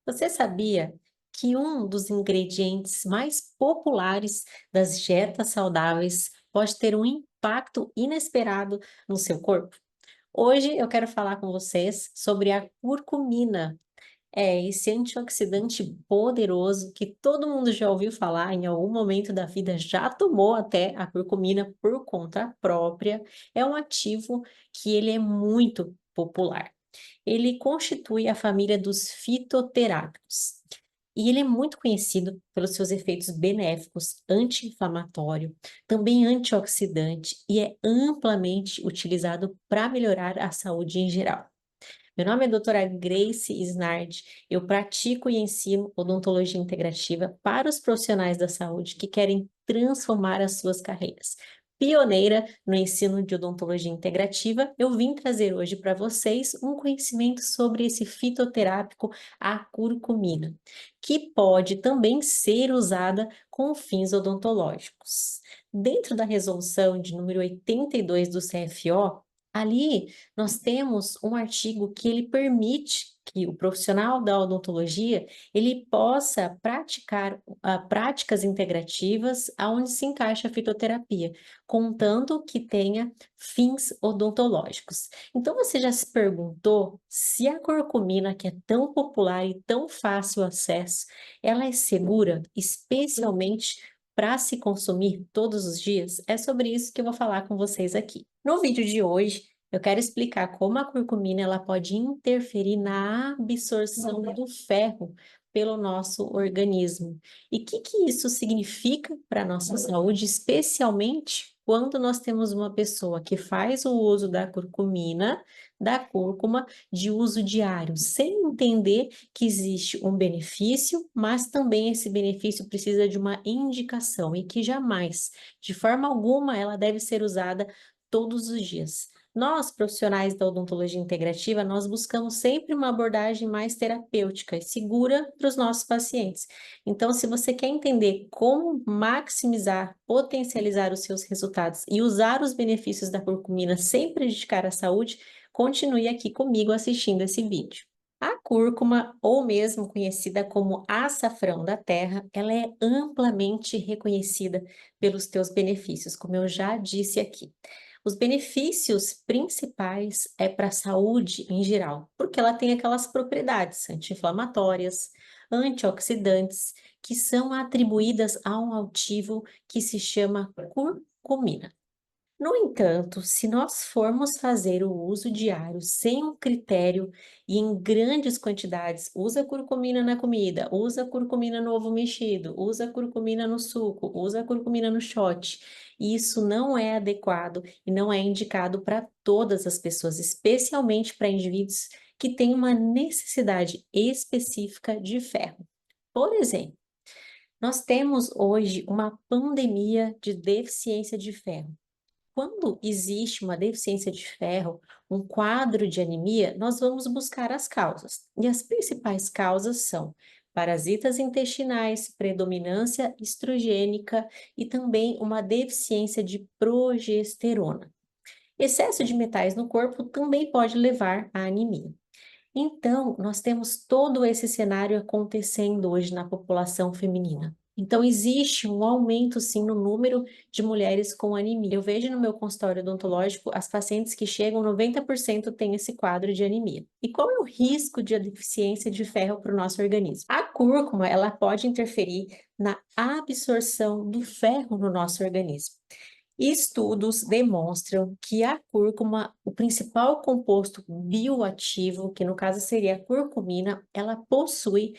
Você sabia que um dos ingredientes mais populares das dietas saudáveis pode ter um impacto inesperado no seu corpo? Hoje eu quero falar com vocês sobre a curcumina. É esse antioxidante poderoso que todo mundo já ouviu falar, em algum momento da vida já tomou até a curcumina por conta própria. É um ativo que ele é muito popular. Ele constitui a família dos fitoterápicos. E ele é muito conhecido pelos seus efeitos benéficos, anti-inflamatório, também antioxidante e é amplamente utilizado para melhorar a saúde em geral. Meu nome é doutora Grace Snard, eu pratico e ensino odontologia integrativa para os profissionais da saúde que querem transformar as suas carreiras. Pioneira no ensino de odontologia integrativa, eu vim trazer hoje para vocês um conhecimento sobre esse fitoterápico, a curcumina, que pode também ser usada com fins odontológicos. Dentro da resolução de número 82 do CFO, ali nós temos um artigo que ele permite que o profissional da odontologia ele possa praticar práticas integrativas aonde se encaixa a fitoterapia, contanto que tenha fins odontológicos. Então você já se perguntou se a curcumina, que é tão popular e tão fácil acesso, ela é segura, especialmente para se consumir todos os dias? É sobre isso que eu vou falar com vocês aqui. No vídeo de hoje, eu quero explicar como a curcumina ela pode interferir na absorção do ferro pelo nosso organismo. E o que isso significa para a nossa saúde, especialmente quando nós temos uma pessoa que faz o uso da curcumina, da cúrcuma, de uso diário, sem entender que existe um benefício, mas também esse benefício precisa de uma indicação e que jamais, de forma alguma, ela deve ser usada todos os dias. Nós, profissionais da odontologia integrativa, nós buscamos sempre uma abordagem mais terapêutica e segura para os nossos pacientes. Então, se você quer entender como maximizar, potencializar os seus resultados e usar os benefícios da curcumina sem prejudicar a saúde, continue aqui comigo assistindo esse vídeo. A cúrcuma, ou mesmo conhecida como açafrão da terra, ela é amplamente reconhecida pelos seus benefícios, como eu já disse aqui. Os benefícios principais é para a saúde em geral, porque ela tem aquelas propriedades anti-inflamatórias, antioxidantes, que são atribuídas a um ativo que se chama curcumina. No entanto, se nós formos fazer o uso diário sem um critério e em grandes quantidades, usa curcumina na comida, usa curcumina no ovo mexido, usa curcumina no suco, usa curcumina no shot, isso não é adequado e não é indicado para todas as pessoas, especialmente para indivíduos que têm uma necessidade específica de ferro. Por exemplo, nós temos hoje uma pandemia de deficiência de ferro. Quando existe uma deficiência de ferro, um quadro de anemia, nós vamos buscar as causas. E as principais causas são parasitas intestinais, predominância estrogênica e também uma deficiência de progesterona. Excesso de metais no corpo também pode levar à anemia. Então, nós temos todo esse cenário acontecendo hoje na população feminina. Então, existe um aumento, sim, no número de mulheres com anemia. Eu vejo no meu consultório odontológico, as pacientes que chegam, 90% têm esse quadro de anemia. E qual é o risco de deficiência de ferro para o nosso organismo? A cúrcuma, ela pode interferir na absorção do ferro no nosso organismo. Estudos demonstram que a cúrcuma, o principal composto bioativo, que no caso seria a curcumina, ela possui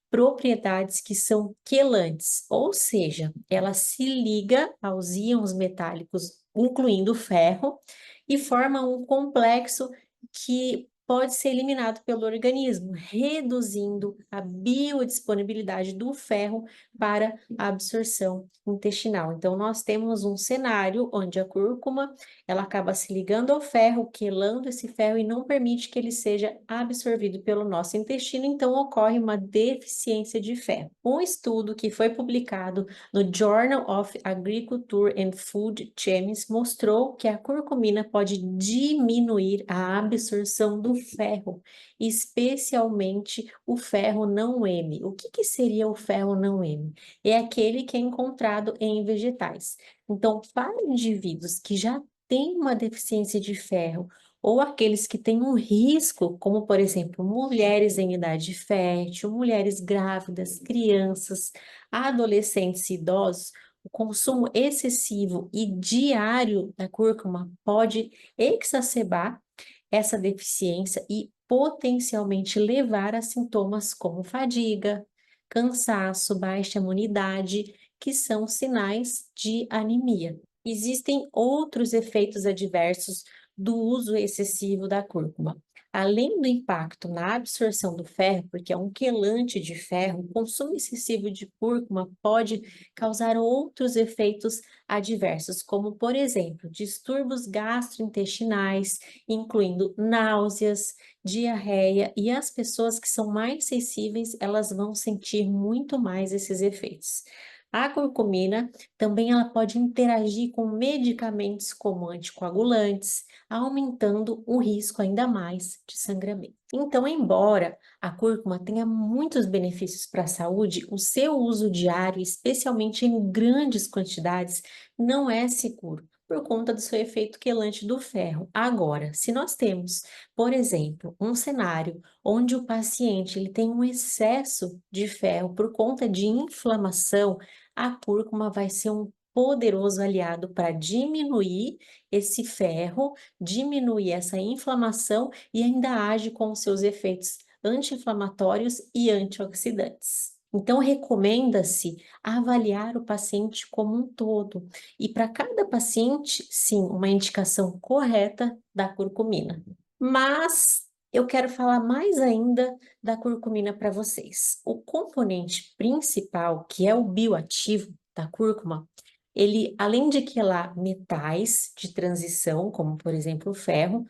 propriedades que são quelantes, ou seja, ela se liga aos íons metálicos, incluindo o ferro, e forma um complexo que pode ser eliminado pelo organismo, reduzindo a biodisponibilidade do ferro para a absorção intestinal. Então, nós temos um cenário onde a cúrcuma, ela acaba se ligando ao ferro, quelando esse ferro e não permite que ele seja absorvido pelo nosso intestino, então ocorre uma deficiência de ferro. Um estudo que foi publicado no Journal of Agriculture and Food Chems mostrou que a curcumina pode diminuir a absorção do ferro, especialmente o ferro não M. O que seria o ferro não M? É aquele que é encontrado em vegetais. Então, para indivíduos que já têm uma deficiência de ferro, ou aqueles que têm um risco, como por exemplo, mulheres em idade fértil, mulheres grávidas, crianças, adolescentes e idosos, o consumo excessivo e diário da cúrcuma pode exacerbar essa deficiência e potencialmente levar a sintomas como fadiga, cansaço, baixa imunidade, que são sinais de anemia. Existem outros efeitos adversos do uso excessivo da cúrcuma. Além do impacto na absorção do ferro, porque é um quelante de ferro, o consumo excessivo de cúrcuma pode causar outros efeitos adversos, como, por exemplo, distúrbios gastrointestinais, incluindo náuseas, diarreia, e as pessoas que são mais sensíveis, elas vão sentir muito mais esses efeitos. A curcumina também ela pode interagir com medicamentos como anticoagulantes, aumentando o risco ainda mais de sangramento. Então, embora a cúrcuma tenha muitos benefícios para a saúde, o seu uso diário, especialmente em grandes quantidades, não é seguro por conta do seu efeito quelante do ferro. Agora, se nós temos, por exemplo, um cenário onde o paciente ele tem um excesso de ferro por conta de inflamação, a cúrcuma vai ser um poderoso aliado para diminuir esse ferro, diminuir essa inflamação e ainda age com os seus efeitos anti-inflamatórios e antioxidantes. Então, recomenda-se avaliar o paciente como um todo e para cada paciente, sim, uma indicação correta da curcumina. Mas eu quero falar mais ainda da curcumina para vocês. O componente principal, que é o bioativo da cúrcuma, ele, além de quelar metais de transição, como por exemplo o ferro,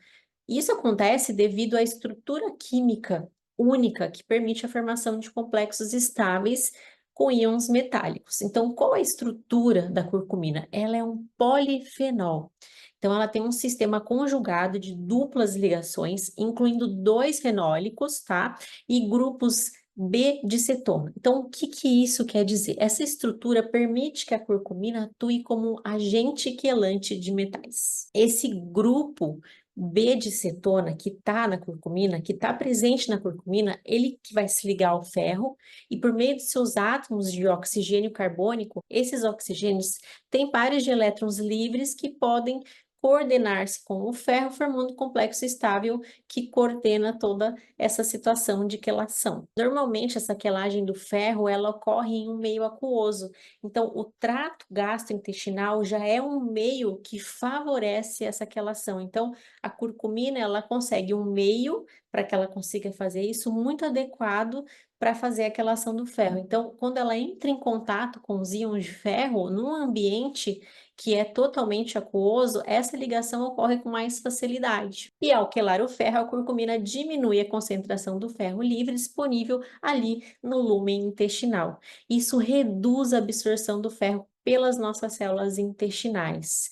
isso acontece devido à estrutura química única que permite a formação de complexos estáveis com íons metálicos. Então, qual é a estrutura da curcumina? Ela é um polifenol. Então, ela tem um sistema conjugado de duplas ligações, incluindo dois fenólicos, tá? E grupos B de cetona. Então, o que isso quer dizer? Essa estrutura permite que a curcumina atue como agente quelante de metais. Esse grupo B de cetona que está na curcumina, que está presente na curcumina, ele que vai se ligar ao ferro e por meio dos seus átomos de oxigênio carbônico, esses oxigênios têm pares de elétrons livres que podem coordenar-se com o ferro, formando um complexo estável que coordena toda essa situação de quelação. Normalmente, essa quelagem do ferro, ela ocorre em um meio aquoso. Então, o trato gastrointestinal já é um meio que favorece essa quelação. Então, a curcumina, ela consegue um meio para que ela consiga fazer isso muito adequado para fazer a quelação do ferro. Então, quando ela entra em contato com os íons de ferro, num ambiente que é totalmente aquoso, essa ligação ocorre com mais facilidade. E ao quelar o ferro, a curcumina diminui a concentração do ferro livre disponível ali no lúmen intestinal. Isso reduz a absorção do ferro pelas nossas células intestinais.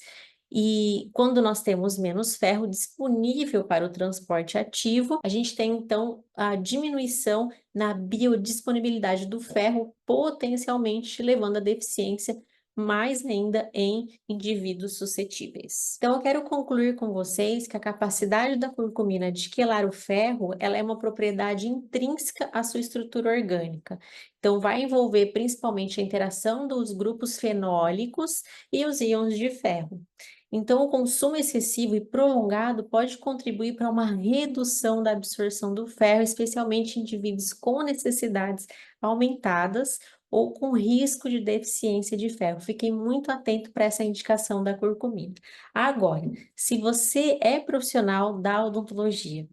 E quando nós temos menos ferro disponível para o transporte ativo, a gente tem então a diminuição na biodisponibilidade do ferro, potencialmente levando à deficiência mais ainda em indivíduos suscetíveis. Então, eu quero concluir com vocês que a capacidade da curcumina de quelar o ferro, ela é uma propriedade intrínseca à sua estrutura orgânica. Então, vai envolver principalmente a interação dos grupos fenólicos e os íons de ferro. Então, o consumo excessivo e prolongado pode contribuir para uma redução da absorção do ferro, especialmente em indivíduos com necessidades aumentadas ou com risco de deficiência de ferro. Fiquem muito atento para essa indicação da curcumina. Agora, se você é profissional da odontologia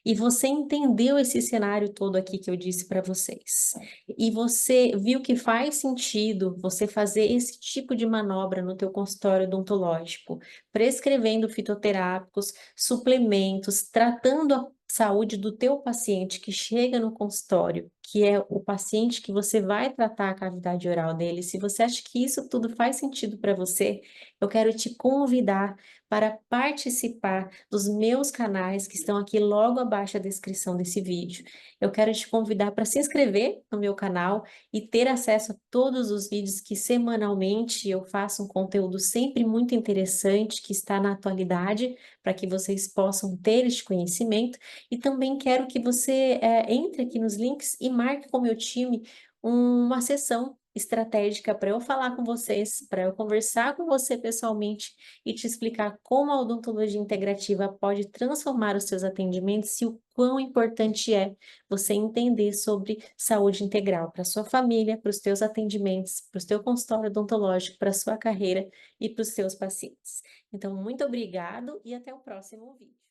e você entendeu esse cenário todo aqui que eu disse para vocês, e você viu que faz sentido você fazer esse tipo de manobra no teu consultório odontológico, prescrevendo fitoterápicos, suplementos, tratando a saúde do teu paciente que chega no consultório, que é o paciente que você vai tratar a cavidade oral dele. Se você acha que isso tudo faz sentido para você, eu quero te convidar para participar dos meus canais que estão aqui logo abaixo da descrição desse vídeo. Eu quero te convidar para se inscrever no meu canal e ter acesso a todos os vídeos que semanalmente eu faço um conteúdo sempre muito interessante, que está na atualidade, para que vocês possam ter este conhecimento. E também quero que você entre aqui nos links e marque com o meu time uma sessão estratégica para eu falar com vocês, para eu conversar com você pessoalmente e te explicar como a odontologia integrativa pode transformar os seus atendimentos e o quão importante é você entender sobre saúde integral para sua família, para os teus atendimentos, para o teu consultório odontológico, para a sua carreira e para os seus pacientes. Então, muito obrigado e até o próximo vídeo.